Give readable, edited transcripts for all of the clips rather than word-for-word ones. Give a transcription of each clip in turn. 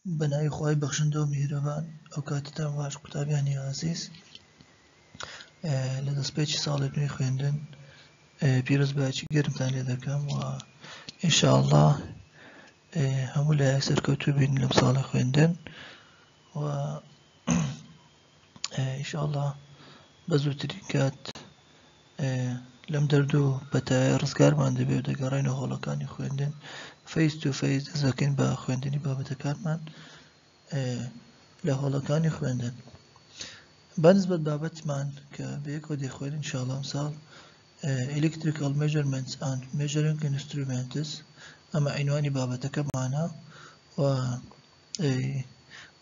بنای خواهی بخشنده و میهرەبان ئەو کاتتان باش قوتابیانی عزیز لە دەستپێکی ساڵی نوێی خوێندن پیرۆزبایەکی گەرمتان لێ دەکەم و ئینشاءالله هەموو لایەک سەرکەوتوو بین لەم ساڵی خوێندن و ئینشاءالله بە زووترین کات لەم دەردوو بەتایە ڕزگارمان دەبێ و دەگەڕێنەوە هۆڵەکانی خوێندن فەیس تو فەیس دەست دەکەین بە خوێندنی بابەتەکانمان لە هۆڵەکانی خوێندن بەنسبەت بابەتمان کە بەیەکەوە دەیخوێنین ئینشاءالله ئەمساڵ electrical measurements and measuring instruments ئەمە عنوانی بابەتەکەمانە و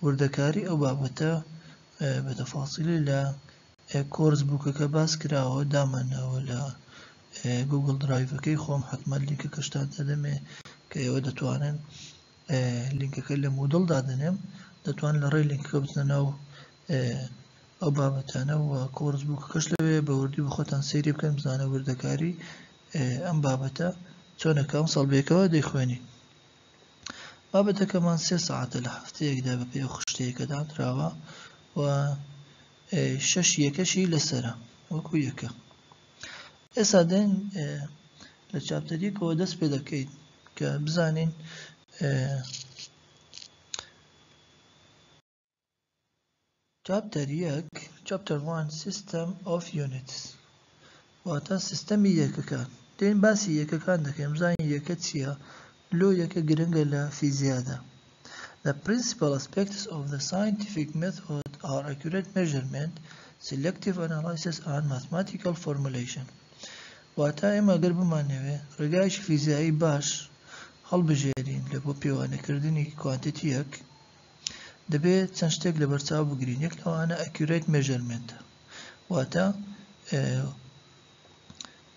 وردەکاری ئەو بابەتە بە تەفاسیلی لە کۆرس بووکەکە باس کراوە دامانەوە لە گوگل درایڤەکەی خۆم حتما لیnkەکەشتان دەدەمێ کە ئێوە دەتوانن لیnkەکە لە مودڵ دادەنێم دەتوان لە ڕێی لیnkەکە بچنە ناو ئەو بابەتانە و کۆرس بووکەکەش لەوێ بە وردی بە خۆتان سەیری بکەن بزانە وردەکاری ئەم بابەتە چۆنەکە ئەم ساڵ بێکەوە دەیخوێنی بابەتەکەمان 3 ساعتە لە هەفتەیەکدا بە پێی خوشتەیەکە دانراوە و 6 یەکەشی لەسەرە وەکو یەکە ئێستا دێن لە چاپتەریەکەوە دەست پێ دەکەین کە بزانین Chapter 1 System of Units واتە سیستەمی یەکەکان دێن باسی یەکەکان دەکەین بزانین یەکە چییە لۆ یەکە گرنگە لە فیزیادا The principal aspects of the scientific method are accurate measurement, selective analysis and mathematical formulation واتە ئێمە گەر بمانەوێ ڕێگایشی فیزیایی باش هەڵبژێرین لە بۆ پێوانەکردنی کوانتیتیەک دەبێت چەند شتێک لە بەرچاو بگرین یەک لەوانە accurate measurement واتە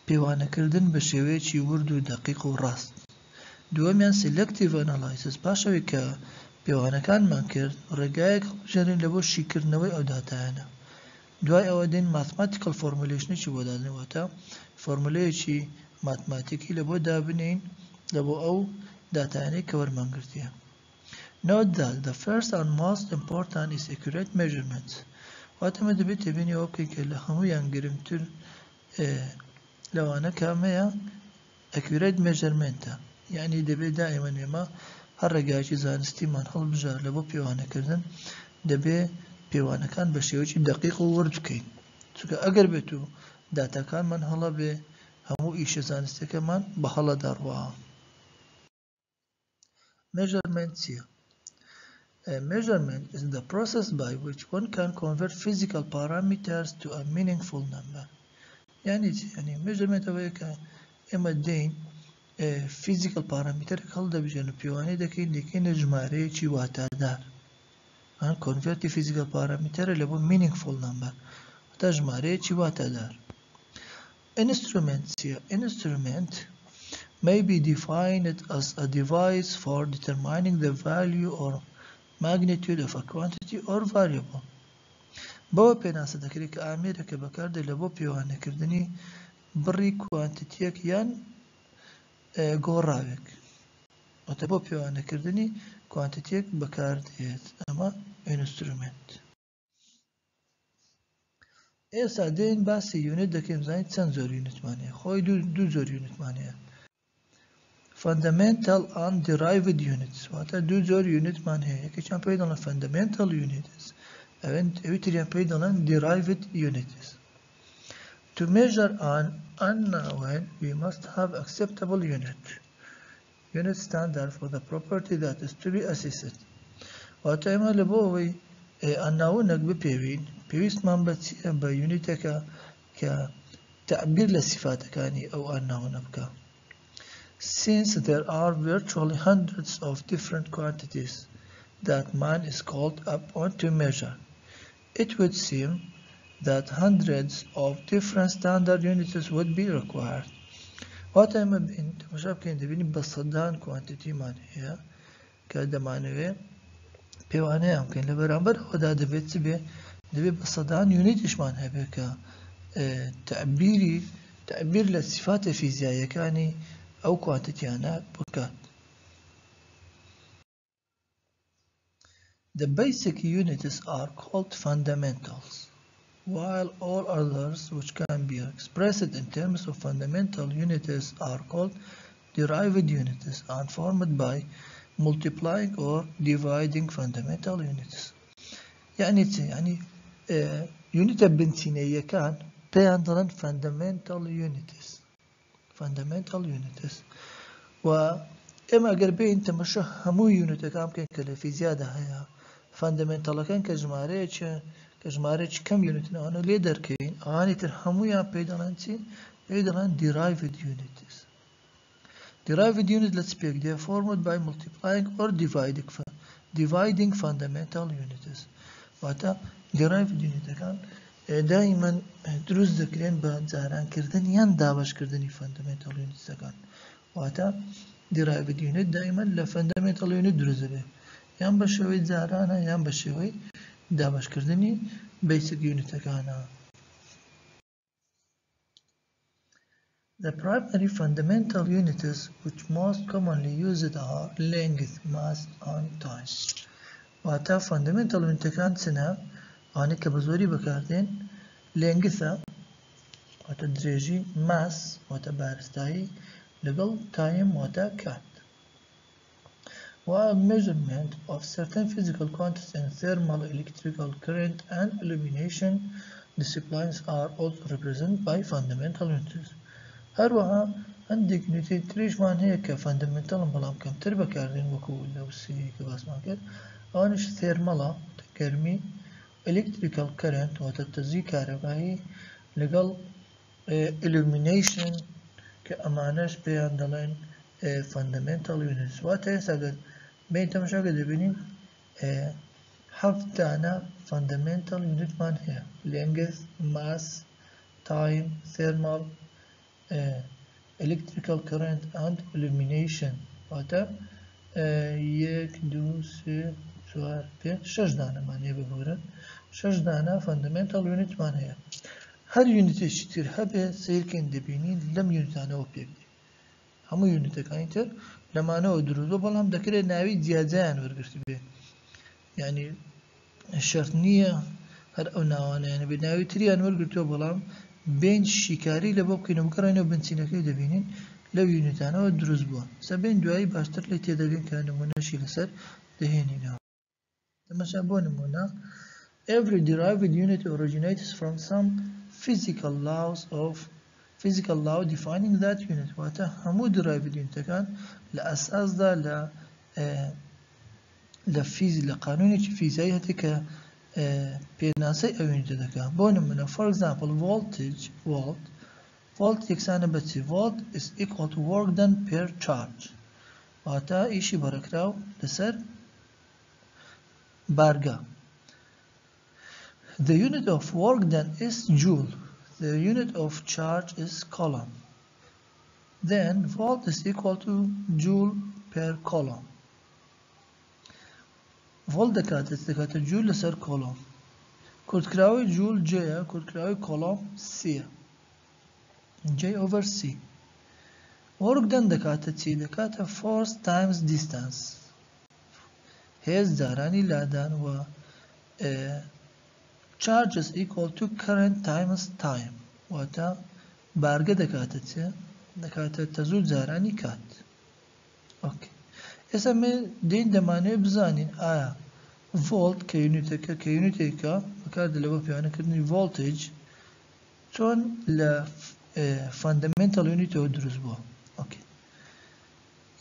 پێوانەکردن بە شێوەیەکی ورد و دەقیق و ڕاست دووەمیان selective analysis پاشەوەی کە پێوانەکانمان کرد ڕێگایەک هەڵبژێرین لە بۆ شیکردنەوەی ئەو داتایانە دوای ئەوە دێن mathematical formulationێکی بۆ دادن واتە فۆرمولەیەکی ماتماتیکی لە بۆ دابنین لە بۆ ئەو داتایانەی کە وەرمانگرتیە Note that the first and most important is accurate measurements واتەمە دەبێت تێبینی ئەوە بکەین کە لە هەموویان گرنگتر لەوانە کامەیە accurate measurementە یعنی دەبێت دائیمەن ئێمە هەر ڕێگایەکی زانستیمان هەڵبژار لە بۆ پێوانەکردن دەبێت پێوانەکان بە شێوەیەکی دەقیق و ورد بکەین چونکە ئەگەر بێت و داتاکانمان هەڵە بێ هەموو ئیشە زانستیەکەمان بە هەڵەداڕوە Measurement چییە؟ Measurement is the process by which one can convert physical parameters to a meaningful number. يعني measurement ئەوەیە کە ئێمە دێین physical parameter هەڵدەبژێن و پێوانەی دەکەینە ژمارەیەکی واتادار. convert physical parameter لە بۆ meaningful number واتە ژمارەیەکی واتادار. Instrument چییە؟ Instrument may be defined as a device for determining the value or magnitude of a quantity or variable. بەوە پێناسە دەکرێت کە ئامێرەکە بەکاردێت لە بۆ پێوانەکردنی بڕی کوانتیتیەک یان گۆڕاوێک واتە بۆ پێوانەکردنی کوانتیتیەک بەکاردێت ئەمە ئینسترومنت ئێستا دێن باسی یونیت دەکەین بزانین چەند زۆر یونیتمان هەیە خۆی دوو زۆر یونیتمان هەیە Fundamental and derived units واتە دوو زۆر یونیتمان هەیە یەکێکیان پێی دەڵێن fundamental units ئەوی تریان پێی دەڵێن derived units To measure an unknown we must have acceptable unit standard for the property that is to be assessed واتە ئێمە لە بۆ ئەوەی unknownەک بپێوین پێویستمان بە یونیتێکە کە تعبیر لە صفاتەکانی ئەو unknownە بکە Since there are virtually hundreds of different quantities that man is called upon to measure, it would seem that hundreds of different standard units would be required. What I'm in تماشا بکەین دەبینی بە سەدان کوانتیتیمان هەیە کە دەمانەوێ پێوانەیان بکەین لە بەرامبەر ئەوەدا دەبێت چ بێ دەبێت بە سەدان یونیتیشمان هەبێت کە تعبیر لە صفاتە فیزیاییەکانی ئەو کوانتیتیانە بکات The basic units are called fundamentals, while all others which can be expressed in terms of fundamental units are called derived units and formed by multiplying or dividing fundamental units. يعني unit بنتينية كان بيندرن fundamental units وإما قربي أنت مش همو unit كام كان في زيادة هيا fundamental كان كجماريج كم unit أنا ليدر كين أنا ترهمو يا بيدرن derived units. Derived units, let's speak, they are formed by multiplying or dividing fundamental units. واتا derived unit كان دائما دروس ذكرين بزاران كردن يان دابش كردني fundamental units كان واتا derived unit دائما ل fundamental unit دروس به يان بشوي زارانا يان بشوي دابش كردني basic unit كان. The primary fundamental units which most commonly used are length, mass, and time. واتا fundamental unit كان سنة أنا كبزوري بكاردين length واتا دريجي mass واتا بارستاي لقل time واتا cut. While measurement of certain physical quantities in thermal, electrical, current, and illumination disciplines are also represented by fundamental units. هروها عندك نتي تريش وان هيك فاندمنتال بلام كم تربى كاردين وكو لو سي كباس ماكر انش ثيرمالا تكرمي الكتريكال كارنت وتتزي كهربائي لقل illumination كأمانش بيان دلين فاندمنتال يونتس واتا يساقد بين تمشاقد بينين حفتانا فاندمنتال يونت مان هي length, mass, time, thermal, electrical current and illumination واتا یک دو سه چوار پنج شش دانه معنی ببورن شش دانه fundamental unit معنی هر unit اشتر هبه سير كن دبينين لم unit أنا وبيبدي همو unit كاينتر لما أنا ودروزو بالهم دكره ناوي زيادان ورقرت به يعني الشرط نية هر أو ناوانه يعني بناوي تري أنا ورقرتو بالهم بين شكاري لبوب كنا مكرنا وبنسينا كي دبينين لو unit أنا ودروز بوا سبين دواي باشتر لي تدبين كانوا مناشي لسر دهينينا لما شابون منا every derived unit originates from some physical law defining that unit واتا همو derived unit كان لأساس دا لقانون فيزيائي هتك بيناسي أو unit دا كان بونمنا for example volt يكسانه بتسي volt is equal to work done per charge واتا إيشي بركراو لسر بارغا. The unit of work done is joule. The unit of charge is coulomb. Then volt is equal to joule per coulomb. Volt دكاتة joule لسر coulomb. كرت كراوي joule J كرت كراوي coulomb C. J over C. Work done دكاتة force times distance. هي زاراني لادان و charge is equal to current times time واتا بارقة دكاتة تزود زاراني كات اوكي اسمي دين دماني بزانين فولت كيونيتيكا بكارد اللي هو فيها كرني voltage شون ل fundamental unit ودرس بوا اوكي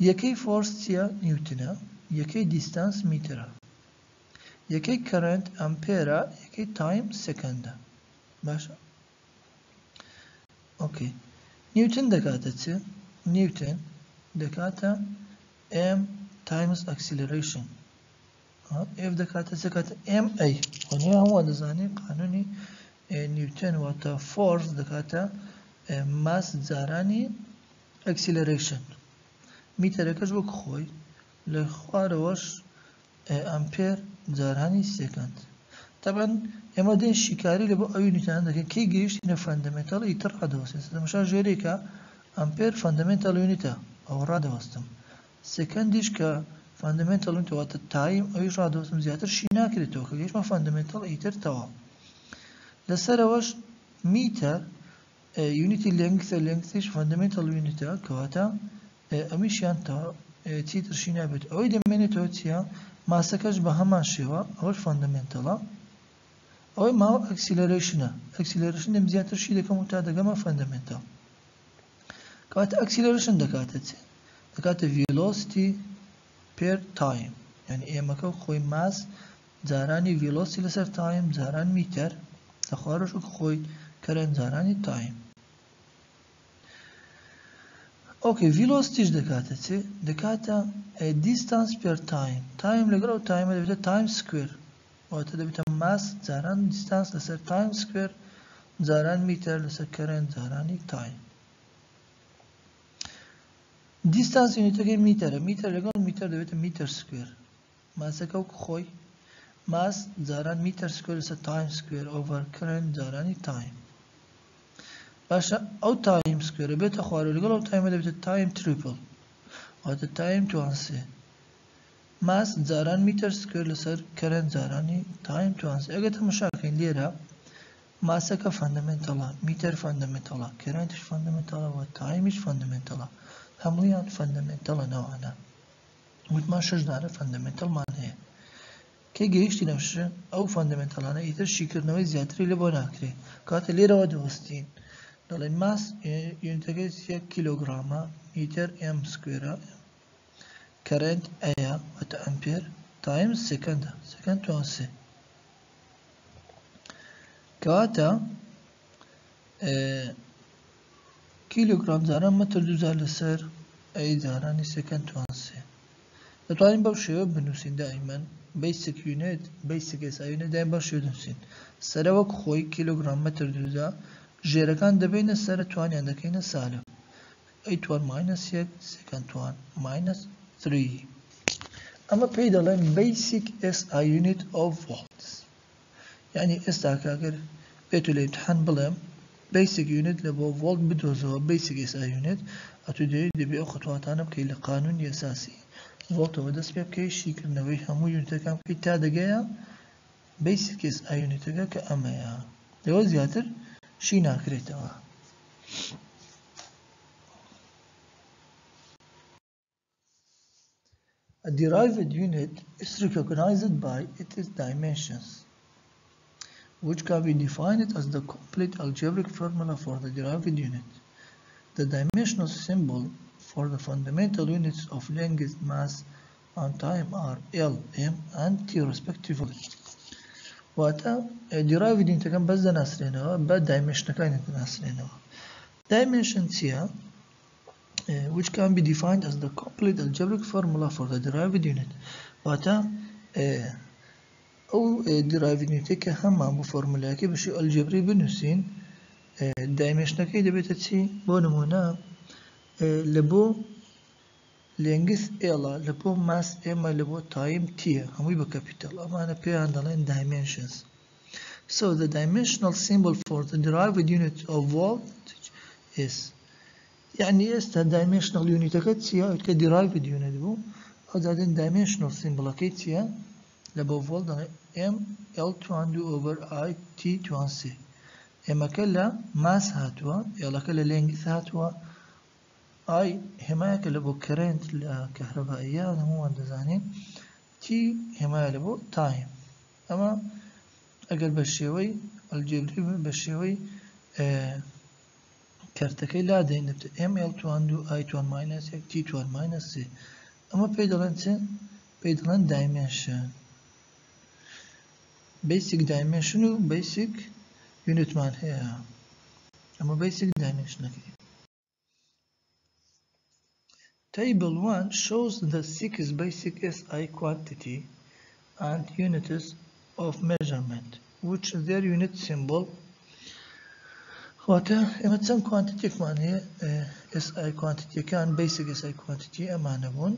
يكي force تيا نيوتنا يكي distance متر يكي current أمبيرا يكي time سكندا باشا اوكي نيوتن دكاتة m times acceleration f دكاتة سكاتة m اي هنا هو دزاني قانوني نيوتن واتا force دكاتة mass زاراني acceleration متر كش بك خوي لخواروش امبير زاراني سكند طبعا اما دين شكاري لبو ايونيت عندك كي جيش هنا فاندامنتال يتر رادوس مشا جيريكا امبير فاندامنتال يونيتا او رادوستم سكندش ك فاندمنتال یونیت واتە تایم ئەویش ڕادەوەستم زیاتر شی ناکرێتەوە کە گەیشتمە فاندمنتال ئیتر تەواو لەسەرەوەش میتر یونیتی لێنگثیش فاندمنتال یونیتە کەواتە ئەمیشیان تا چیتر شی نابێت ئەوەی دەمێنێتەوە چییە ماسەکەش بە هەمان شێوە ئەوەش فاندمنتەڵە ئەوەی ماوە ئەکسیلەرێشنە ئەکسیلەرێشن دەم زیاتر شی دەکەم و تا دەگەمە فاندمنتال کەواتە ئەکسیلەرێشن دەکاتە چێ دەکاتە velocity per time یعنی ئێمەکە خۆی ماس جارانی velocity لەسەر تایم جاران میتر لە خوارەش خۆی کەرەنت جارانی تایم اوكي velocityش دەکاتە چێ دەکاتە distance per time تایم لەگەڵ ئەو تایمە دەبێتە time square واتە دەبێتە ماس جاران distance لەسەر time square جاران میتر لەسەر کەرەنت جارانی تایم distance یونیتەکەی میترە میتر لەگەڵ میتر دەبێتە میتر سکوێر ماسەکە وەکو خۆی ماس جاران میتر سکوێر لەسەر تایم سکوێر ئۆڤەر کەرەنت جارانی تایم باشە ئەو تایم سکوێرە بێتە خوارەوە لەگەڵ ئەو تایمە دەبێتە تایم تریپل واتە تایم توان سێ ماس جاران میتر سکوێر لەسەر کەرەنت جارانی تایم توان سێ ئەگەر تەماشاکەین لێرە ماسەکە فاندمنتەڵە میتر فاندمنتەڵە کەرەنتش فاندمنتەڵە و تایمیش فاندمنتەڵە هەموویان فاندمنتەڵە نەوانە وتمان شەش دانە فاندمنتەڵمان هەیە کە گەیشتی نەوشە ئەو فاندمنتەڵانە ئیتر شیکردنەوەی زیاتری لە بۆ ناکرێت کاتە لێرەوە دەوەستین دەڵێن ماس یونیتەکەی 1 کیلۆگرامە میتر ئێم سکوێرە کەرەنت ئەیە واتە ئەمپێر تایم سێکەندە سێکەند توان سێ کەواتە کیلۆگرام جاران مەتر دووجار لەسەر ئەی جارانی سێکەند توان سێ دەتوانین بەو شێوە بنووسین دائیمەن بیسیک یونیت بیسیک ئێسا یونیت دائیم بەو شێوە دەنووسین سەرە وەک خۆی کیلۆگرام مەتر دووجار ژێرەکان دەبینە سەرە توانیان دەکەینە سالب ئەی توان ماینەس 1 سێکەند توان ماینەس 3 ئەمە پێی دەڵێن بیسیک SI یونیت ئۆف ڤۆڵتس یعنی ئێستا کاگەر بێت و لە ئیمتحان بڵێم بیسیک یونیت لە بۆ ڤۆڵت بدۆزەوە بیسیک SI یونیت ئەتو دەبێ ئەو خطواتانە بکەی لە قانونی ئەساسی ڤۆڵتەوە دەست پێ بکەی شیکردنەوەی هەموو یونیتەکان بکەی تا دەگەیە بیسیک SI یونیتەکە کە ئەمەیە لەوە زیاتر شی ناکرێتەوە A derived unit is recognized by its dimensions, which can be defined as the complete algebraic formula for the derived unit. The dimensional symbol for the fundamental units of length, mass, and time are L, M, and T respectively. واتە derived unit كان بس دەناسرێنەوە بە dimensionەکانی دەناسرێنەوە. Dimension چییە؟ which can be defined as the complete algebraic formula for the derived unit. واتە ئەو derived unit کە هەمان بۆ فۆرمولایەکەی بەشی ئەلجبری بنووسین دایمێشنەکەی دەبێتە چی؟ بۆ نمونە لە بۆ لێنگث ئێڵە لە بۆ ماس ئێمە لە بۆ تایم تیە هەمووی بە کەپیتەڵ ئەمانە پێیان دەڵێن dimensions. So the dimensional symbol for the derived unit of voltage is يعني ئێستا dimensional unitەکە چییە؟ ئەوکە derived unit بوو ئەو دادێن dimensional symbolەکەی چییە؟ لە بۆ ڤۆڵت دەڵێن m l توان 2 over i t توان 3 ئێمەکە لە ماس هاتووە ئێڵەکە لە لێنگث هاتووە i هێمایەکە لە بۆ کەرەنت لە کەهرەبائیە هەمووان دەزانین t هێمایە لە بۆ تایم ئەمە ئەگەر بە شێوەی ئەلجبری بە شێوەی کارتەکەی لادەین دەبێت m l توان 2 i توان ماینەس 1 t توان ماینەس 3 ئەمە پێی دەڵێن چ؟ پێی دەڵێن دایمێنشن basic dimension و basic unitمان هەیە ئەمە basic dimensionەکەی. Table 1 shows the 6 basic SI quantity and units of measurement which their unit symbol واتە ئێمە چەند کوانتیتێکمان هەیە SI quantity-ەکان basic SI quantity ئەمانە بوون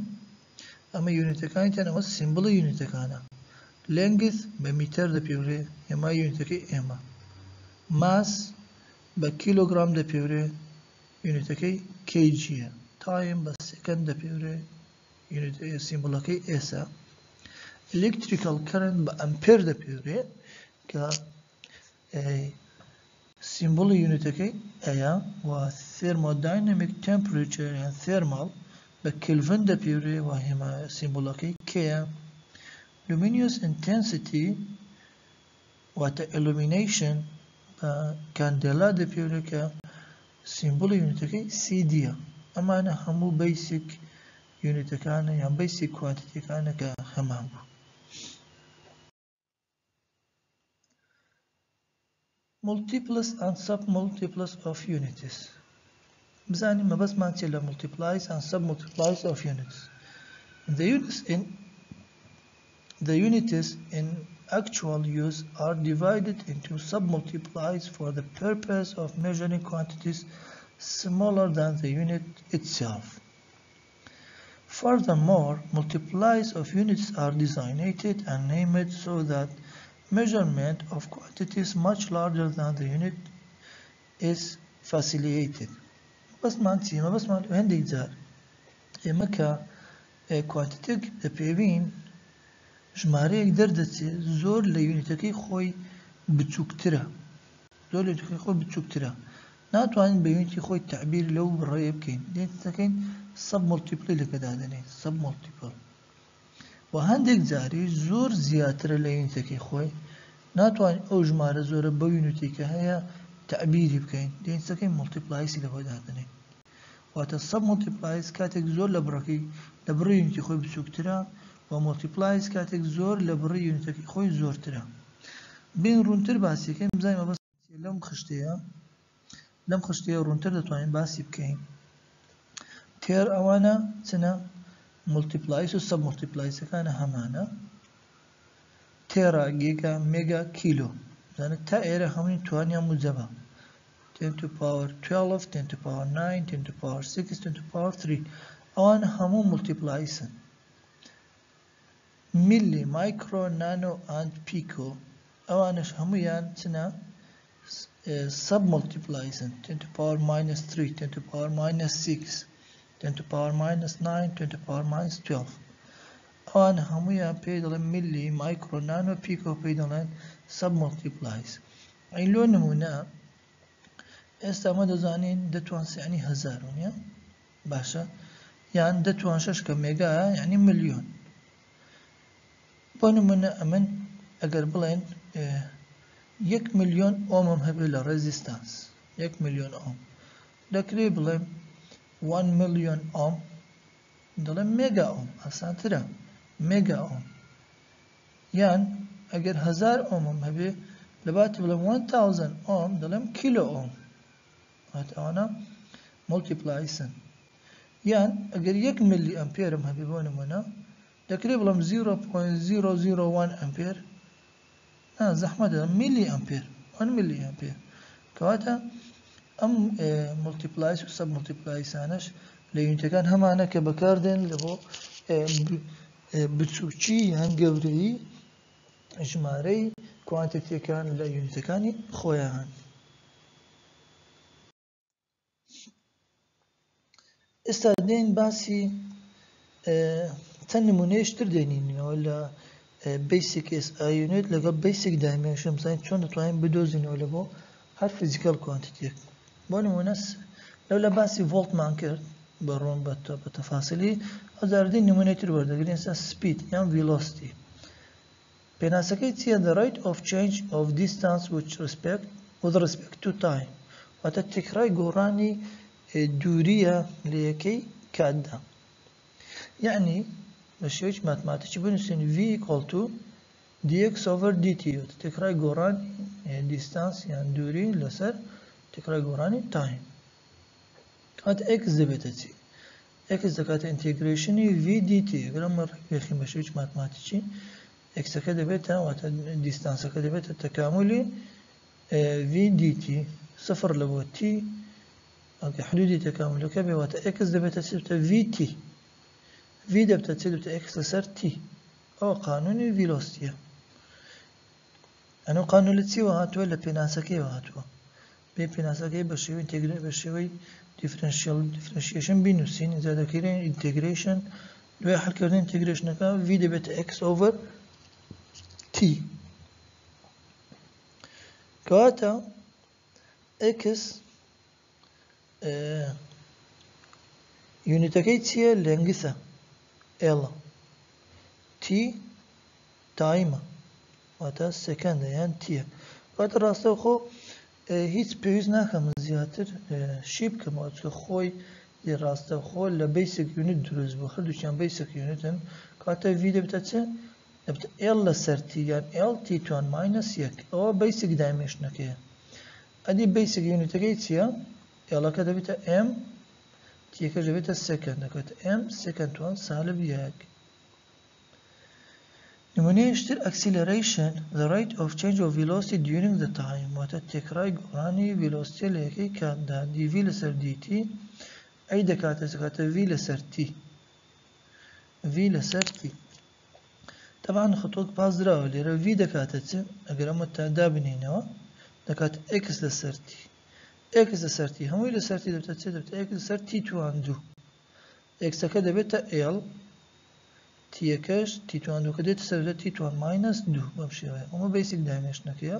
ئەمە یونیتەکانیان ئەمە سیمبڵە یونیتەکانە لێنگث بە میتر دەپێورێ هێمای یونیتەکەی ئێمە ماس بە کیلۆگرام دەپێورێ یونیتەکەی kgە تایم بە سێکەند دەپێورێ unit سيمبولكي إسا electrical current بأمبير دا بيوري كا سيمبول يونيتكي أيا و thermodynamic temperature يعني thermal بكلفن دا بيوري وهما سيمبولكي كيا luminous intensity وات illumination كانديلا دا بيوري كا سيمبول يونيتكي سي دي أما أنا همو بيسك يونيتكانا يعني بيسك كوانتيتي كانا كهمام multiples and submultiples of units بزاني ما بس معناتي لا multiplies and submultiplies of units the units in actual use are divided into submultiplies for the purpose of measuring quantities smaller than the unit itself. Furthermore, multiplies of units are designated and named so that measurement of quantities much larger than the unit is facilitated. بس معناتي ما بس معناتي عندي زار مكا quantity دبيبين ژمارەیەک دەردەچێت زۆر لە یونیتەکەی خۆی بچووکترە زۆر لە یونیتەکەی خۆی بچووکترە ناتوانین بە یونیتی خۆی تعبیر لەو ڕێیە بکەین دەکەین سەب مڵتیپلی لەگەدا دەنێت سەب مڵتیپل و هەندێک جاریش زۆر زیاترە لە یونیتەکەی خۆی ناتوانین ئەو ژمارە زۆرە بەو یونیتی کە هەیە تعبیری بکەین دەکەین مڵتیپلایسی لەگەدا دەنێت واتە سەب مڵتیپلایس کاتێک زۆر لە بڕی یونیتی خۆی بچووکترە و multiplies کاتێک زۆر لە بڕی یونیتەکەی خۆی زۆرترە بین ڕوونتر باسیەکەین بزانین بەس لەم خشتەیە ڕوونتر دەتوانین باسی بکەین تێر ئەوانە چنە multiplies و sub multipliesەکانە هەمانە تێرا گیگا مێگا کیلۆ بزانێت تا ئێرە هەمووی توانیان موجەبە 10 to power 12 10 to power 9 10 to power 6 10 to power 3 ئەوانە هەموو multipliesن milli, micro, nano and pico أوانش هميان تنا submultiplies 10 to power minus 3 10 to power minus 6 10 to power minus 9 10 to power minus 12 أوان هميان بيدل milli, micro, nano, pico بيدل submultiplies أي لون نمونا استعمل زانين دتوانس يعني هزار ونيا باشا يعني دتوانشش كميجا يعني مليون بۆنمونە ئەمن ئەگەر بڵێن 1 ملیۆن ئۆمم هەبێت لە ڕێزیستانس 1 ملیۆن ئۆم دەکرێت بڵێم 1 ملیۆن ئۆم دەڵێم مێگا ئۆم ئاسانترە مێگا ئۆم یان ئەگەر 1000 ئۆمم هەبێت لەباتی بڵێم 1000 ئۆم دەڵێم کیلۆ ئۆم هات ئەوانە مڵتیپلایسن یان ئەگەر 1 ملی ئەمپێرم هەبێت بۆ نمونە دەکرێت بڵێم 0.001 ئەمپێر زەحمەتە میلی ئەمپێر 1 میلی ئەمپێر کەواتە ئەم مڵتیپلایس و سەب مڵتیپلایسانەش لە یونیتەکان هەمانە کە بەکاردێن لە بۆ بچووکی یان گەورەیی ژمارەی کوانتیتیەکان لە یونیتەکانی خۆیان ئێستا دێن باسی چەند نمونەیەشتر دێنینەوە لە basic SI unit لەگەڵ basic dimension بزانین چۆن دەتوانین بدۆزینەوە لە بۆ هەر physical quantitیەک بۆ نمونە لەو لە باسی ڤۆڵتمان کرد بەڕۆن بە تەفاسیلی ئەوجاردین نمونەی تر وەردەگرین ئێستا speed یان velocity پێناسەکەی چییە the rate of change of distance with respect to time واتە تێکڕای گۆڕانی دووریە لە یەکەی کاتدا یعنی بە شێوەیەکی ماتماتیکی بنووسین v equal to dx over dt تێکڕای گۆڕانی دیستانس یان دووری لەسەر تێکڕای گۆڕانی تایم کاتە x دەبێتە چی x دەکاتە ئینتێگرێشنی v dt گەرەمە ڕێکێخین بە شێوەیەکی ماتماتیکی xەکە دەبێتە واتە دیستانسەکە دەبێتە تەکاملی v dt صفر لە بۆ t حدودی تەکاملەکە بێ واتە x دەبێتە چی بێتە vt v دەبێتە چی دەبێتە x لەسەر t ئەوە قانونی ڤیلۆسیتیە ئەنە قانون لە چیوە هاتووە لە پێناسەکەیەوە هاتووە بێ پێناسەکەی بە شێوەی ئینتێگرێت بە شێوەی differentiation بینووسین اینجا دەکرێن integration دوای حلکردن انتگریشنەکە v دەبێتە x over t کەواتە x یونیتەکەی چییە؟ لێنگسە l t تایمە واتە سەکەندە یان تیە کەواتە ڕاستەوخۆ هیچ پێویست ناکەم زیاتر شی بکەمەوە چکە خۆی ڕاستەوخۆ لە بیسک یونیت دروست بوو هەردووچیان بیسک یونیتن کەواتە v دەبێتە چ؟ دەبێتە l لەسەر t یان l t توان ماینەس یەک ئەوە بیسک دایمێنشنەکەیە ئەدی بیسک یونیتەکەی چییە؟ لەکە دەبێتە m تیەکەش دەبێتە سەکەند دەکەوێتە m سەکەند توان سالب یەک نمونەیەشتر acceleration the rate of change of velocity during the time واتە تێکڕای گۆڕانی velocity لە یەکەی کاتدا dv لەسەر dt ئەی دەکاتە v لەسەر t v لەسەر t طبعا خطوط پاس دراوە لێرە v دەکاتە چ ئەگەر ئەمە تا دابنینەوە دەکات x لەسەر t x لەسەر t هەمووی لەسەر t دەبێتە چ دەبێتە x لەسەر t توان دوو xەکە دەبێتە l تیەکەش t توان دووکە دێتە سەر t توان ماینەس دوو بەم شێوەیە ئەمە بیسک دایمێنشنەکەیە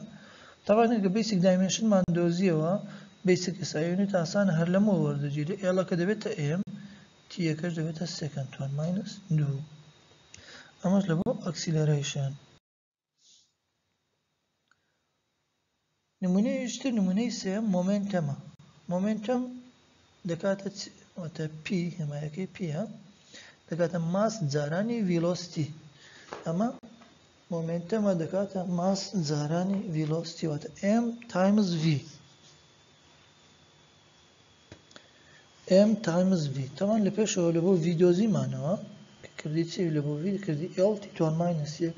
طبعا ئەگە بیسک دایمێنشنمان دۆزیەوە بیسک SI یونیت ئاسانە هەر لەمەوە وەردەگیرێت لەکە دەبێتە m تیەکەش دەبێتە سەکەند توان ماینەس دوو ئەمەش لە بۆ ئەکسیلەرەیشن نمونەیەشتر نمونەی سێم مۆمنتەمە مۆمنتەم دەکاتە واتە p هێمایەکەی پە دەکاتە ماس جارانی ڤیلۆسیتی ئەمە مۆمنتەمە دەکاتە ماس جارانی ڤیلۆسیتی واتە m times v m times v تەمان لە پێشەوە لە بۆ v دۆزیمانەوە کردی چی لە بۆ v کردی l t توان ماینەس یەک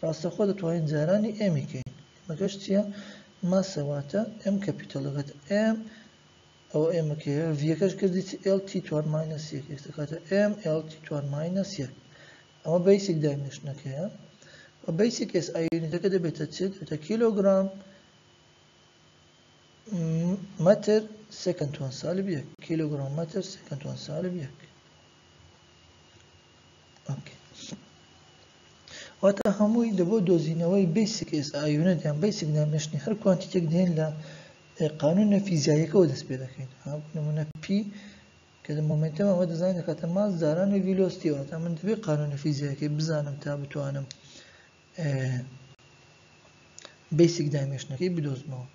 ڕاستەخۆ دەتوانین جارانی m کەین مەگەش چییە؟ ماسەواتە m کەپیتەڵەکەت m ئەوە ئێمەکەیە ڤیەکەش کردی l t توان ماینەس یەک دەکاتە m l t توان ماینەس یەک ئەمە بیسک دایمێنشنەکەیە و بیسک SI یونیتەکە دەبێتە چ دەبێتە کیلۆگرام مەتر سەکەند توان سالب یەک کیلۆگرام مەتر سەکەند توان سالب یەک واتە هەمووی لەبۆ دۆزینەوەی بیسک SI یونیت یان بیسک دایمێنشنی هەر کوانتیتێک دێن لە قانونە فیزیاییەکەوە دەست پێ دەکەین نمونە p کە مۆمنتەم ئەوە دەزانین دەکاتە ماس جارانی ڤیلۆسیتی واتە من دەبێت قانونە فیزیاییەکەی بزانم تا بتوانم بیسک دایمێنشنەکەی بدۆزمەوە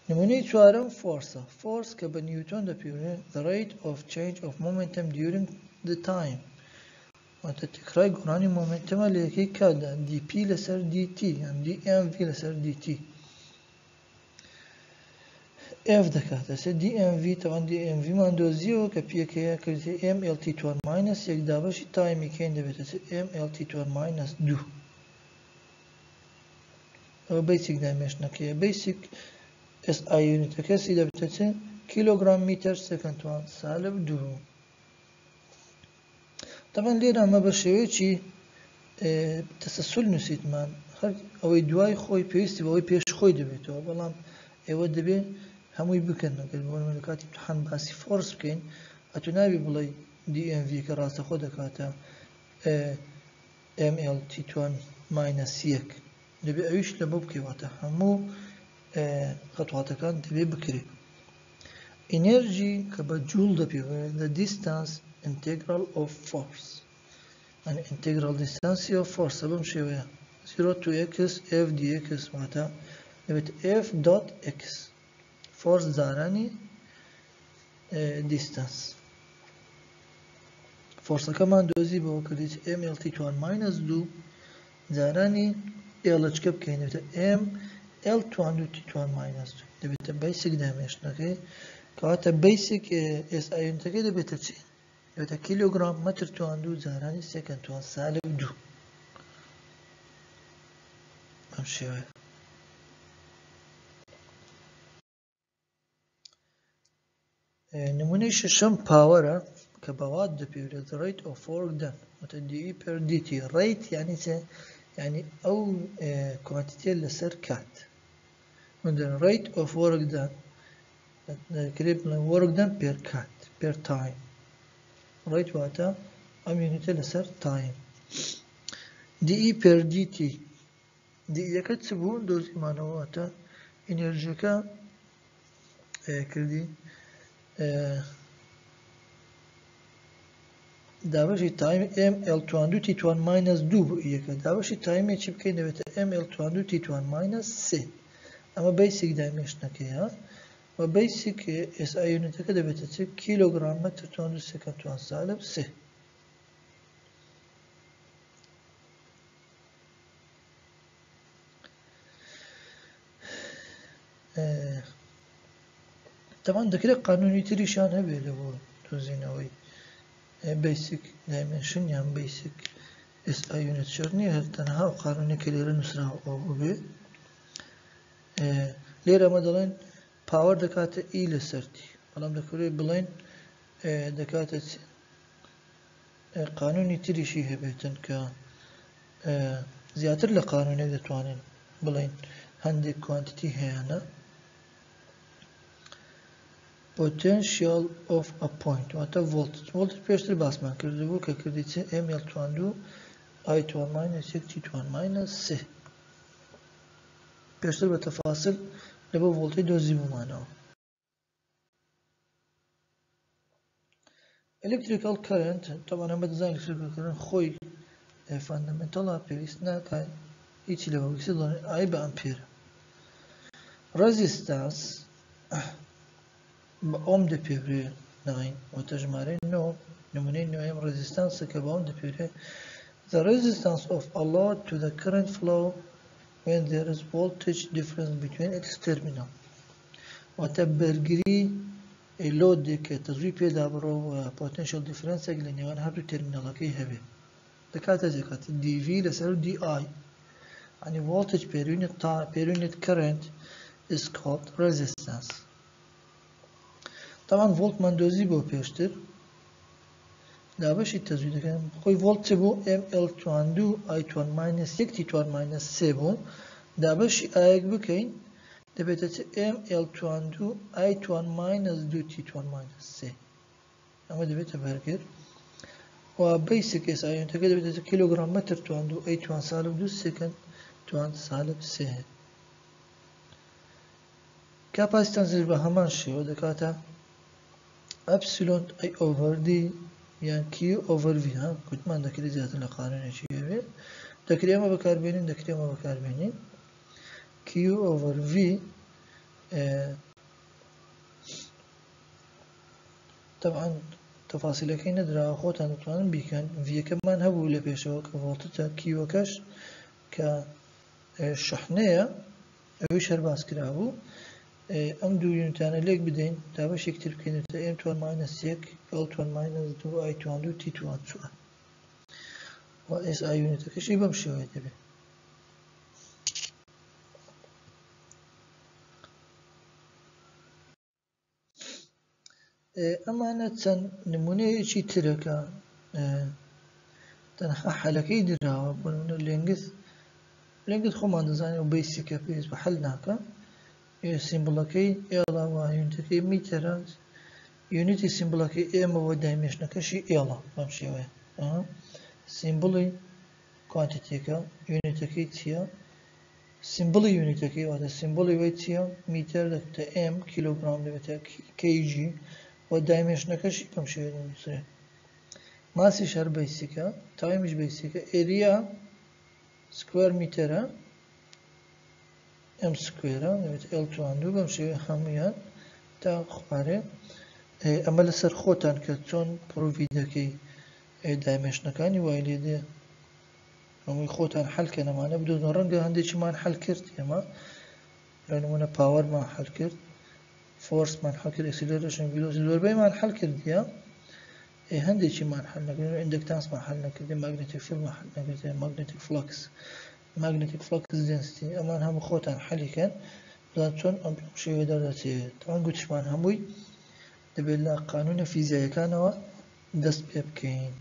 نمونەی چوارەم فۆرسە فۆرس کە بە نیوتۆن دەپێوێت the rate of change of momentum during the time واتە تێکڕای گۆڕانی مۆمنتەمە لە یەکەی کاتدا dp لەسەر dt یان dmv لەسەر dt f دەکاتە سێ dmv تەوان dmv مان دۆزیەوە کە پێکەیە کردی m lt توان ماینەس یەک دابەشی تایمی کەین دەبێتە m lt توان ماینەس دوو ئەوە بیسک دایمێنشنەکەیە بیسک SI یونیتەکە سی دەبێتە چ کیلۆگرام میتر سەکەند توان سالب دوو طبعا لێرە ئەمە بە شێوەیەکی تەسەسول نووسیتمان هەر ئەوەی دوای خۆی پێویستی بەوەی پێش خۆی دەبێتەوە بەڵام ئێوە دەبێت هەمووی بکەن ئەگەر بۆ کاتی امتحان باسی فۆرس بکەین ئەتو نابی بڵێ dmv کە ڕاستەخۆ دەکاتە ml t توان ماینەس یەک دەبێت ئەویش لە بۆ بکەواتە هەموو خەتواتەکان دەبێت بکرێت ئینەرژی کە بە جوول دەپێوێت the distance integral of force and integral distance of force بەم شێوەیە 0 to x f dx واتە دەبێت f dot x فۆرس جارانی دیستانس فۆرسەکەمان دۆزی بەوە کردیت m lt توان ماینەس دوو جارانی ئێڵەچکە بکەین دەبێتە m l توان دوو t توان ماینەس دوو دەبێتە بیسک دایمێنشنەکەی کەواتە بیسک SI یونیتەکەی دەبێتە چی؟ دەبێتە کیلۆگرام مەتر توان دوو جارانی سەکەند توان سالب دوو ئەم شێوەیە نمونەی شەشەم پاوەرە کە بە وات دەپێوێت the rate of work done واتە dE per dt rate یعنی چه؟ یعنی ئەو کوانتیتێ لەسەر کات rate of work done work done per cat per time rate واتە ئەم یونیتە لەسەر تایم دی پێر دیتی دیەکە چ بوو دۆزیمانەوەتە ئینێرژیەکە کردی دابەشی تایم m L22 T1 minus 2 بۆ یەکە دابەشی تایمێ چی بکەین دەبێتە m L22 T1 minus 3 ئەمە بیسیک دایمێشنەکەیە و بیسیک SI یونیتەکە دەبێتە چ کیلۆگرام مەتر توان سەکەند توان سالب 3 طبعا دەکرێت قانونی تریشان هەبێ لە بۆ دۆزینەوەی بیسیک دایمێنشن یان بیسیک SI یونیت شەرت نییە تەنها قانونی کە لێرە نووسراوە بێ لێرە ئەمە دەڵێن پاوەر دەکاتە ئی لەسەرتی بەڵام دەکرێت بڵێن دەکاتە قانونی تریشی هەبێتن کە زیاتر لە قانونێک دەتوانین بڵێن هەندێک کوانتیتی هەیەە potential of a point واتە voltage پێشتر باسمان کردبوو کە کردی چ m L22 I2 minus 1 T2 minus 3 پێشتر بە تەفاسل لە بۆ ڤۆڵتەی دۆزی بوومانەوە electrical current طبعا ئەمە دەزانین electrical خۆی فاندامنتەڵە پێویست ناکات هیچی لەوە ویست دەڵێن I بە ئەمپێرە resistance بە ئۆم دەپێوێ 9 واتە ژمارەی 9 نمونەی نوێم resistance کە بە ئۆم دەپێوێ the resistance of a load to the current flow when there is voltage difference between its terminal واتە بەرگری لۆدێکە تەزووی پێدا بڕۆ و potential difference لە نێوان هەردوو تەرمینەڵەکەی هەبێ دەکاتە جێکات dV لەسەر di يعني voltage per unit current is called resistance طبعا فولت من دۆزی بۆ پێشتر دابەشی تەزوی دەکەن خۆی ڤۆلت بوو m L22 I2 minus 1 T2 minus 3 بوو دابەشی ئایەک بکەین دەبێتە m L22 I2 minus 2 T2 minus 3 ئەمە دەبێتە بەرگر و بیسیک SI یونیتەکە دەبێتە کیلۆگرام مەتر توان 2 I2 سالب 2 سەکەند توان سالب 3 کاپاسیتانسش بە هەمان شێوە دەکاتە epsilon I over D یان Q over V ها گوتمان دەکرێت زیاتر لە قانونێکی هەبێ دەکرێت ئەمە بەکاربێنین دەکرێت ئەمە بەکاربێنین Q over V طبعا تەفاسیلەکەی نەدراوە خۆتان دەتوانن بیکەن ڤیەکەمان هەبوو لە پێشەوە کە ڤۆڵتجە کیوەکەش کە شحنەیە ئەویش هەر باس کرابوو ئەم دوو یونیتانە لێک بدەین تا بەشێکتر بکەینێتە m2 minus 1 L2 minus 2 I2 2 T2 2 و SI یونیتەکەشی بەم شێوەیە دەبێت ئەمانە چەند نمونەیەکی ترەکە تەنها حەلەکەی دراوە بۆ لێنگت خۆمان دەزانێت و بیسیکە پێویست بە حەل ناکە سیمبڵەکەی ئێڵە و یونیتەکەی میتەرە یونیتی سیمبڵەکەی ئێمەوە دایمێشنەکەشی ئێڵە بەم شێوەیە سیمبڵی کوانتیتێکە یونیتەکەی چییە سیمبڵی یونیتەکەی واتە سیمبڵی وەی چییە میتر دەبێتە m کیلۆگرام دەبێتە kg و دایمێشنەکەشی بەم شێوەیە دەنووسرێت ماسیش هەر بیسیکە تایمیش بیسیکە ئێریا سکوێر میتەرە m سکوێرە دەبێت L2 بەم شێوەیە هەمویان تا خوارێ ئەمە لەسەر خۆتان کە چۆن پرۆڤی دەکەی دایمێشنەکانی وای لێ دێ هەمووی خۆتان حەلکە نەمانە بدۆزن ڕەنگە هەندێکیمان حەل کرد ئێمە نمونە پاوەرمان حەل کرد فۆرسمان حەل کرد ئەکسیلەرێشن ڤیلۆسیتی زۆربەیمان حەل کردیە هەندێکیمان حەل نەکردین ئیندەکتانسمان حەل نەکردین ماگنێتیک فیلدمان حەل نەکردین ماگنێتیک فلەکس دێنسیتی ئەمان هەموو خۆتان حەلیکەن بزان چۆن ئەم شێوەیە دەردەچێت تەوان گوتشمان هەمووی دەبێت لە قانونە فیزیاییەکانەوە دەست پێ بکەین